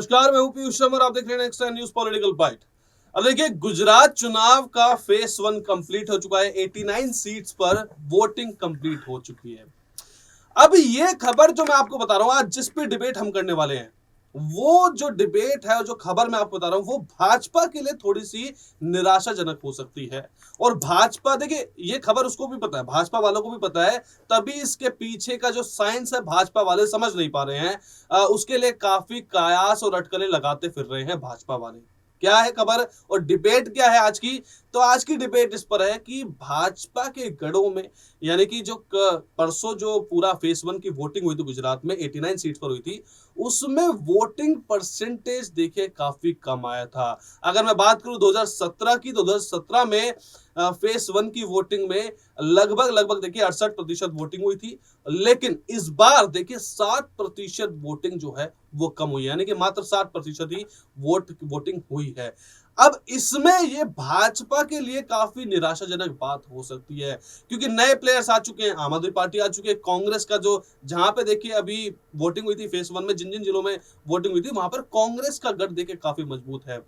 नमस्कार, मैं हूं पीयूष शर्मा और आप देख रहे हैं एक्स्ट्रा न्यूज पॉलिटिकल बाइट। अब देखिए, गुजरात चुनाव का फेस 1 कंप्लीट हो चुका है। 89 सीट्स पर वोटिंग कंप्लीट हो चुकी है। अब ये खबर जो मैं आपको बता रहा हूं, आज जिस पे डिबेट हम करने वाले हैं, वो जो डिबेट है और जो खबर मैं आपको बता रहा हूं, वो भाजपा के लिए थोड़ी सी निराशाजनक हो सकती है। और भाजपा, देखिए, ये खबर उसको भी पता है, भाजपा वालों को भी पता है, तभी इसके पीछे का जो साइंस है भाजपा वाले समझ नहीं पा रहे हैं। उसके लिए काफी कयास और अटकलें लगाते फिर रहे हैं भाजपा वाले। क्या है खबर और डिबेट क्या है आज की? तो आज की डिबेट इस पर है कि भाजपा के गढ़ों में, यानी कि जो परसों जो पूरा फेस 1 की वोटिंग हुई थी गुजरात में, 89 सीट्स पर हुई थी, उसमें वोटिंग परसेंटेज देखिए काफी कम आया था। अगर मैं बात करूं 2017 की, तो 2017 में फेस 1 की वोटिंग में लगभग देखिए 68% वोटिंग हुई थी। लेकिन इस बार देखिए 7% वोटिंग जो है वो कम हुई है, यानी कि मात्र 7% ही वोटिंग हुई है। अब इसमें ये भाजपा के लिए काफी निराशाजनक बात हो सकती है, क्योंकि नए प्लेयर्स आ चुके हैं, आम आदमी पार्टी आ चुकी है, कांग्रेस का जो जहां पे देखिए अभी वोटिंग हुई थी फेस 1 में, जिन जिन जिलों में वोटिंग हुई थी, वहां पर कांग्रेस का गढ़ देखिए काफी मजबूत है।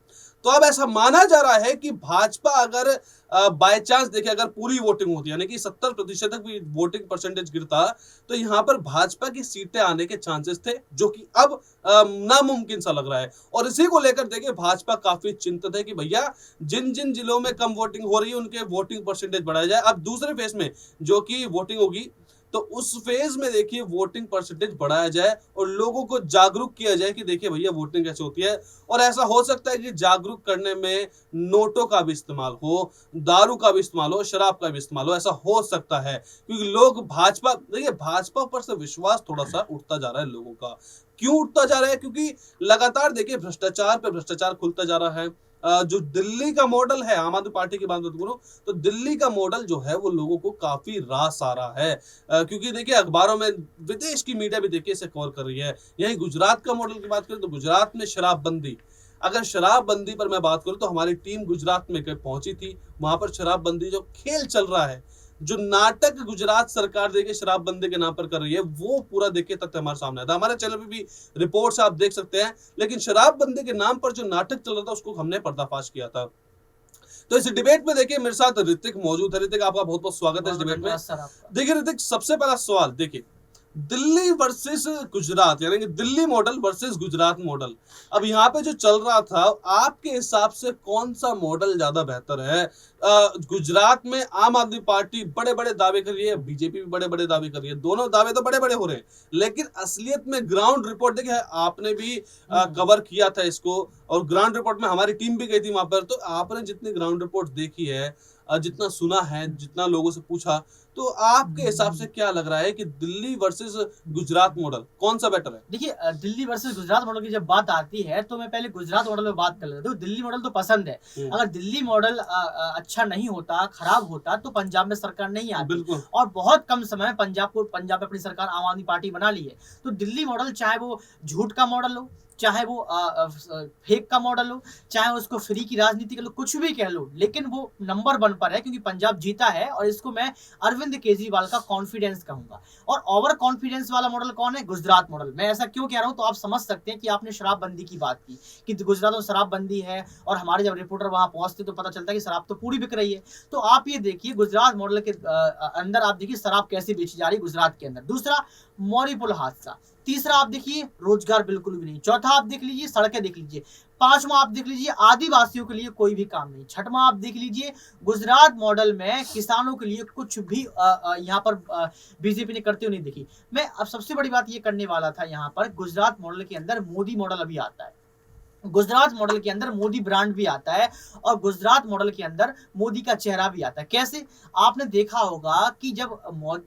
तो अब ऐसा माना जा रहा है कि भाजपा अगर बाय चांस देखिए अगर पूरी वोटिंग होती, यानी कि 70% तक भी वोटिंग परसेंटेज गिरता, तो यहां पर भाजपा की सीटें आने के चांसेस थे, जो कि अब नामुमकिन सा लग रहा है। और इसी को लेकर देखिए भाजपा काफी चिंतित है कि भैया जिन जिन जिलों में कम वोटिंग हो रही है उनके वोटिंग परसेंटेज बढ़ाया जाए। अब दूसरे फेज में जो कि वोटिंग होगी, तो उस फेज में देखिए वोटिंग परसेंटेज बढ़ाया जाए और लोगों को जागरूक किया जाए कि देखिए भैया वोटिंग कैसे होती है। और ऐसा हो सकता है कि जागरूक करने में नोटों का भी इस्तेमाल हो, दारू का भी इस्तेमाल हो, शराब का भी इस्तेमाल हो, ऐसा हो सकता है। क्योंकि लोग भाजपा, देखिए भाजपा पर से विश्वास थोड़ा सा उठता जा रहा है लोगों का। क्यों उठता जा रहा है? क्योंकि लगातार देखिए भ्रष्टाचार पे भ्रष्टाचार खुलता जा रहा है। जो दिल्ली का मॉडल है, आम आदमी पार्टी की बात करूं, तो दिल्ली का मॉडल जो है वो लोगों को काफी रास आ रहा है। क्योंकि देखिए अखबारों में, विदेश की मीडिया भी देखिए इसे कवर कर रही है। यही गुजरात का मॉडल की बात करें तो गुजरात में शराबबंदी, अगर शराबबंदी पर मैं बात करूं तो हमारी टीम गुजरात में पहुंची थी। वहां पर शराबबंदी जो खेल चल रहा है, जो नाटक गुजरात सरकार देखिए शराबबंदी के नाम पर कर रही है, वो पूरा देखिए तथ्य हमारे सामने आता है। हमारे चैनल पे भी रिपोर्ट्स आप देख सकते हैं। लेकिन शराबबंदी के नाम पर जो नाटक चल रहा था उसको हमने पर्दाफाश किया था। तो इस डिबेट में देखिए मेरे साथ ऋतिक मौजूद है। ऋतिक, आपका बहुत बहुत स्वागत है इस डिबेट में। देखिए ऋतिक, सबसे पहला सवाल देखिए, दिल्ली वर्सेस गुजरात, यानी कि Delhi model versus Gujarat model, अब यहाँ पे जो चल रहा था, आपके हिसाब से कौन सा मॉडल ज्यादा बेहतर है? गुजरात में आम आदमी पार्टी बड़े बड़े दावे कर रही है, बीजेपी भी बड़े बड़े दावे कर रही है, दोनों दावे तो बड़े बड़े हो रहे हैं, लेकिन असलियत में ग्राउंड रिपोर्ट देखिए, आपने भी कवर किया था इसको, और ग्राउंड रिपोर्ट में हमारी टीम भी गई थी वहां पर। तो आपने जितनी ग्राउंड रिपोर्ट देखी है, जितना सुना है, जितना लोगों से पूछा, तो आपके हिसाब से क्या लग रहा है कि दिल्ली वर्सेस गुजरात मॉडल कौन सा बेटर है? देखिए, दिल्ली वर्सेस गुजरात मॉडल की जब बात आती है तो मैं पहले गुजरात मॉडल में बात कर लेता हूँ। दिल्ली मॉडल तो पसंद है। अगर दिल्ली मॉडल अच्छा नहीं होता, खराब होता, तो पंजाब में सरकार नहीं आती। और बहुत कम समय में पंजाब में अपनी सरकार आम आदमी पार्टी बना ली है। तो दिल्ली मॉडल, चाहे वो झूठ का मॉडल हो, चाहे वो फेक का मॉडल हो, चाहे उसको फ्री की राजनीति कर लो, कुछ भी कह लो, लेकिन वो नंबर 1 पर है, क्योंकि पंजाब जीता है। और इसको मैं अरविंद केजरीवाल का कॉन्फिडेंस कहूंगा। और ओवर कॉन्फिडेंस वाला मॉडल कौन है? गुजरात मॉडल। मैं ऐसा क्यों कह रहा हूं, तो आप समझ सकते हैं कि आपने शराबबंदी की बात की कि गुजरात में शराबबंदी है, और हमारे जब रिपोर्टर वहां पहुंचते तो पता चलता है कि शराब तो पूरी बिक रही है। तो आप ये देखिए गुजरात मॉडल के अंदर आप देखिए शराब कैसे बेची जा रही है गुजरात के अंदर। दूसरा, मौरी पुल हादसा। तीसरा, आप देखिए रोजगार बिल्कुल भी नहीं। चौथा, आप देख लीजिए सड़कें देख लीजिए। पांचवा, आप देख लीजिए आदिवासियों के लिए कोई भी काम नहीं। छठवां, आप देख लीजिए गुजरात मॉडल में किसानों के लिए कुछ भी यहाँ पर बीजेपी ने करते हुए नहीं देखी। मैं अब सबसे बड़ी बात ये करने वाला था, यहाँ पर गुजरात मॉडल के अंदर मोदी मॉडल अभी आता है। गुजरात मॉडल के अंदर मोदी ब्रांड भी आता है, और गुजरात मॉडल के अंदर मोदी का चेहरा भी आता है। कैसे? आपने देखा होगा कि जब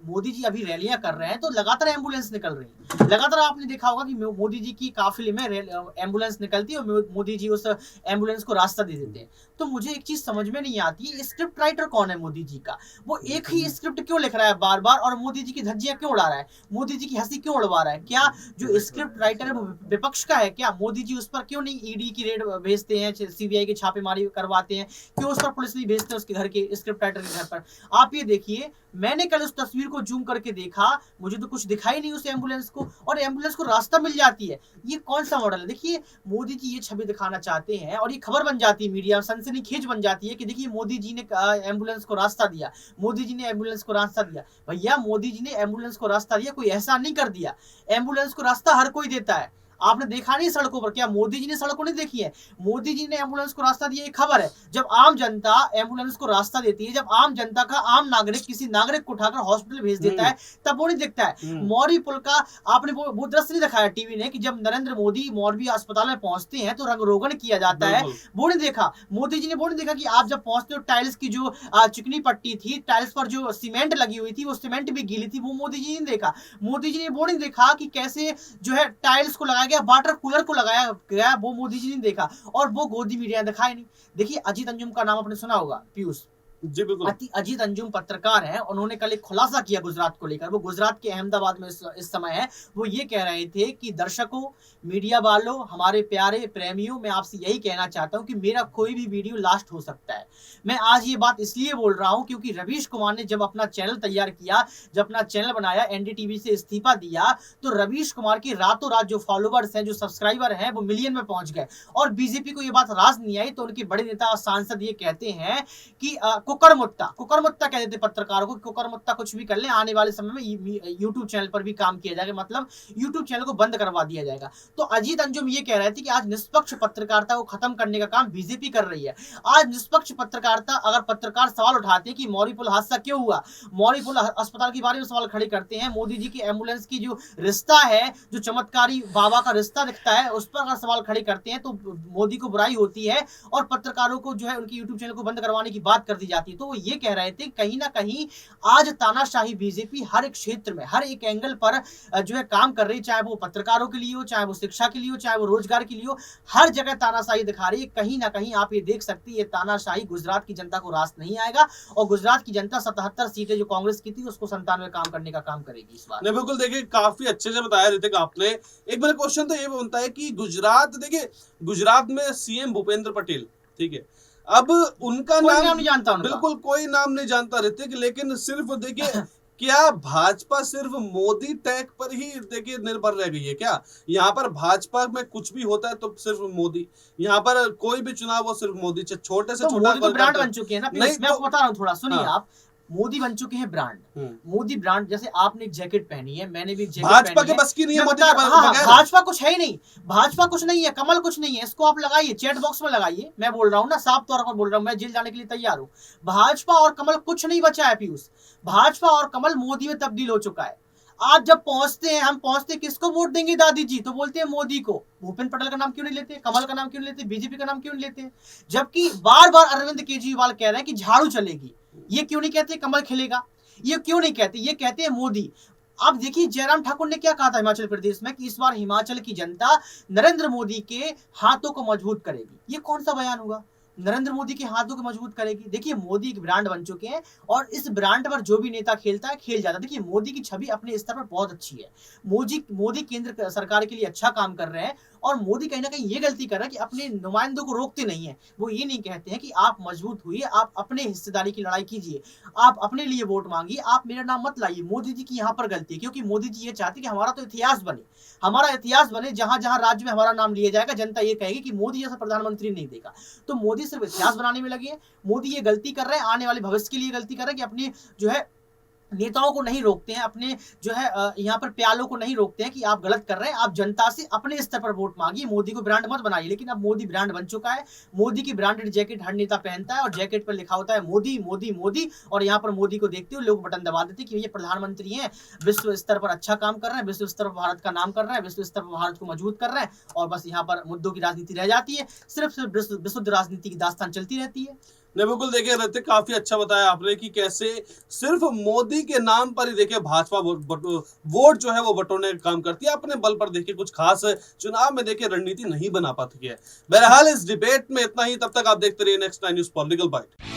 मोदी जी अभी रैलियां कर रहे हैं तो लगातार एम्बुलेंस निकल रही है। लगातार आपने देखा होगा कि मोदी जी की काफिले में एम्बुलेंस निकलती है और मोदी जी उस एम्बुलेंस को रास्ता दे देते हैं। तो मुझे एक चीज समझ में नहीं आती है, स्क्रिप्ट राइटर कौन है मोदी जी का? वो एक ही स्क्रिप्ट क्यों लिख रहा है बार बार और मोदी जी की धज्जियां क्यों उड़ा रहा है, मोदी जी की हंसी क्यों उड़वा रहा है? क्या जो स्क्रिप्ट राइटर है वो विपक्ष का है क्या? मोदी जी उस पर क्यों नहीं ईडी की रेड भेजते हैं, सीबीआई की छापेमारी करवाते हैं, क्यों उस पर पुलिस नहीं भेजते उसके घर के, स्क्रिप्ट राइटर के घर पर? आप ये देखिए, मैंने कल उस तस्वीर को जूम करके देखा, मुझे तो कुछ दिखाई नहीं उस एम्बुलेंस को, और एम्बुलेंस को रास्ता मिल जाती है। ये कौन सा मॉडल है? देखिए, मोदी जी ये छवि दिखाना चाहते हैं और ये खबर बन जाती है, मीडिया सनसनीखेज बन जाती है कि देखिए मोदी जी ने एम्बुलेंस को रास्ता दिया, मोदी जी ने एम्बुलेंस को रास्ता दिया। भैया, मोदी जी ने एम्बुलेंस को रास्ता दिया, कोई ऐसा नहीं कर दिया। एम्बुलेंस को रास्ता हर कोई देता है, आपने देखा नहीं सड़कों पर? क्या मोदी जी ने सड़कों नहीं देखी है? मोदी जी ने एम्बुलेंस को रास्ता दिया, ये खबर है। जब आम जनता एम्बुलेंस को रास्ता देती है, जब आम जनता का आम नागरिक किसी नागरिक को उठाकर हॉस्पिटल भेज देता है, तब वो नहीं दिखता है। मौर्य पुल का आपने वो दृश्य नहीं दिखाया टीवी ने कि जब नरेंद्र मोदी मौर्य अस्पताल में पहुंचते हैं तो रंगरोगन किया जाता है, वो नहीं देखा। मोदी जी ने वो नहीं देखा कि आप जब पहुंचते हो, टाइल्स की जो चिकनी पट्टी थी, टाइल्स पर जो सीमेंट लगी हुई थी, वो सीमेंट भी गीली थी, वो मोदी जी ने देखा। मोदी जी ने वो नहीं देखा कि कैसे जो है टाइल्स को लगाया गया, वाटर कूलर को लगाया गया, वो मोदी जी ने देखा। और वो गोदी मीडिया ने दिखाया नहीं। देखिए, अजीत अंजुम का नाम आपने सुना होगा, पीयूष जी बिल्कुल। अजीत अंजुम पत्रकार हैं, उन्होंने कल एक खुलासा किया गुजरात को लेकर। वो गुजरात के अहमदाबाद में इस समय है। वो ये कह रहे थे कि दर्शकों, मीडिया वालों, हमारे प्यारे प्रेमियों, मैं आपसे यही कहना चाहता हूं कि मेरा कोई भी वीडियो लास्ट हो सकता है। मैं आज ये बात इसलिए बोल रहा हूं क्योंकि रवीश कुमार ने जब अपना चैनल तैयार किया, जब अपना चैनल बनाया, एनडीटीवी से इस्तीफा दिया, तो रवीश कुमार की रातों रात जो फॉलोवर्स हैं, जो सब्सक्राइबर हैं, वो मिलियन में पहुंच गए। और बीजेपी को ये बात राज नहीं आई, तो उनके बड़े नेता और सांसद ये कहते हैं कि कुकरमुत्ता कह देते पत्रकारों को, कुकरमुत्ता कुछ भी कर ले, आने वाले समय में यूट्यूब चैनल पर भी काम किया जाएगा, मतलब यूट्यूब चैनल को बंद करवा दिया जाएगा। तो अजीत अंजुम ये कह रहे थे कि आज निष्पक्ष पत्रकारिता को खत्म करने का काम बीजेपी कर रही है। आज निष्पक्ष पत्रकारिता, अगर पत्रकार सवाल उठाते हैं कि मौर्य पुल हादसा क्यों हुआ, मौर्य पुल अस्पताल के बारे में सवाल खड़े करते हैं, मोदी जी की एम्बुलेंस की जो रिश्ता है, जो चमत्कारी बाबा का रिश्ता दिखता है, उस पर अगर सवाल खड़े करते हैं तो मोदी को बुराई होती है और पत्रकारों को जो है उनकी यूट्यूब चैनल को बंद करवाने की बात कर दी जाती है। तो वो ये कह रहे थे कहीं ना कहीं आज तानाशाही बीजेपी हर एक क्षेत्र में, हर एक एंगल पर जो है काम कर रही है, चाहे वो पत्रकारों के लिए हो, चाहे वो शिक्षा के लिए हो, चाहे वो रोजगार के लिए हो, हर जगह तानाशाही दिखा रही है। कहीं ना कहीं आप ये देख सकते हैं, ये तानाशाही गुजरात की जनता को रास नहीं आएगा और गुजरात की जनता 77 सीटें जो कांग्रेस की थी उसको 97 काम करने का काम करेगी इस बार। बिल्कुल, देखिए काफी अच्छे से बताया ऋतिक आपने। एक मेरा क्वेश्चन तो ये बनता है कि गुजरात, देखिए गुजरात में सीएम भूपेंद्र पटेल, ठीक है, अब उनका कोई नाम नहीं जानता उनका। बिल्कुल कोई नाम नहीं जानता ऋतिक, लेकिन सिर्फ देखिए क्या भाजपा सिर्फ मोदी टैग पर ही देखिए निर्भर रह गई है क्या? यहाँ पर भाजपा में कुछ भी होता है तो सिर्फ मोदी, यहाँ पर कोई भी चुनाव हो सिर्फ मोदी, छोटे से तो छोटा मोदी तो ब्रांड बन चुके हैं ना। नहीं, मैं आपको बता रहा हूँ, थोड़ा सुनिए हाँ। आप। मोदी बन चुके हैं ब्रांड। मोदी ब्रांड, जैसे आपने एक जैकेट पहनी है, मैंने भी एक जैकेट भाजपा पहनी के बस की नहीं है मैं मोदी बता के रहा हूं, हाँ, बगैर। भाजपा कुछ है ही नहीं, भाजपा कुछ नहीं है, कमल कुछ नहीं है। इसको आप लगाइए, चैट बॉक्स में लगाइए, मैं बोल रहा हूँ ना, साफ तौर पर बोल रहा हूँ, मैं जेल जाने के लिए तैयार हूँ। भाजपा और कमल कुछ नहीं बचा है पीयूष। भाजपा और कमल मोदी में तब्दील हो चुका है। आज जब पहुंचते हैं, हम पहुंचते किसको वोट देंगे दादी जी, तो बोलते हैं मोदी को। भूपेंद्र पटेल का नाम क्यों नहीं लेते, कमल का नाम क्यों नहीं लेते, बीजेपी का नाम क्यों नहीं लेते? जबकि बार बार अरविंद केजरीवाल कह रहे हैं कि झाड़ू चलेगी, ये क्यों नहीं कहते कमल खिलेगा? ये क्यों नहीं कहते? ये कहते हैं मोदी। अब देखिए, जयराम ठाकुर ने क्या कहा था हिमाचल प्रदेश में कि इस बार हिमाचल की जनता नरेंद्र मोदी के हाथों को मजबूत करेगी। ये कौन सा बयान हुआ? नरेंद्र मोदी के हाथों को मजबूत करेगी। देखिए, मोदी एक ब्रांड बन चुके हैं और इस ब्रांड पर जो भी नेता खेलता है, खेल जाता है। देखिए, मोदी की छवि अपने स्तर पर बहुत अच्छी है। मोदी केंद्र सरकार के लिए अच्छा काम कर रहे हैं और मोदी कहीं ना कहीं ये गलती कर रहा है कि अपने नुमाइंदों को रोकते नहीं है। वो ये नहीं कहते हैं कि आप मजबूत हुई, आप अपने हिस्सेदारी की लड़ाई कीजिए, आप अपने लिए वोट मांगिए, आप मेरा नाम मत लाइए। मोदी जी की यहाँ पर गलती है, क्योंकि मोदी जी ये चाहते कि हमारा तो इतिहास बने, हमारा इतिहास बने, जहां जहां राज्य में हमारा नाम लिया जाएगा, जनता ये कहेगी कि मोदी जैसा प्रधानमंत्री नहीं देगा। तो मोदी सिर्फ इतिहास बनाने में लगे हैं। मोदी ये गलती कर रहे हैं, आने वाले भविष्य के लिए गलती कर रहे हैं कि अपनी जो है नेताओं को नहीं रोकते हैं, अपने जो है यहाँ पर प्यालों को नहीं रोकते हैं कि आप गलत कर रहे हैं। आप जनता से अपने स्तर पर वोट मांगिए, मोदी को ब्रांड मत बनाइए। लेकिन अब मोदी ब्रांड बन चुका है। मोदी की ब्रांडेड जैकेट हर नेता पहनता है और जैकेट पर लिखा होता है मोदी मोदी मोदी, और यहाँ पर मोदी को देखते हुए लोग बटन दबा देते कि ये प्रधानमंत्री हैं, विश्व स्तर पर अच्छा काम कर रहे हैं, विश्व स्तर पर भारत का नाम कर रहे हैं, विश्व स्तर पर भारत को मजबूत कर रहे हैं, और बस यहाँ पर मुद्दों की राजनीति रह जाती है, सिर्फ विशुद्ध राजनीति की दास्तान चलती रहती है। नहीं बिल्कुल, देखिए ऋतिक, काफी अच्छा बताया आपने कि कैसे सिर्फ मोदी के नाम पर ही देखिए भाजपा वोट जो है वो बटोरने का काम करती है, अपने बल पर देखिए कुछ खास चुनाव में देखिए रणनीति नहीं बना पाती है। बहरहाल इस डिबेट में इतना ही, तब तक आप देखते रहिए नेक्स्ट 9 न्यूज पॉलिटिकल बाइट।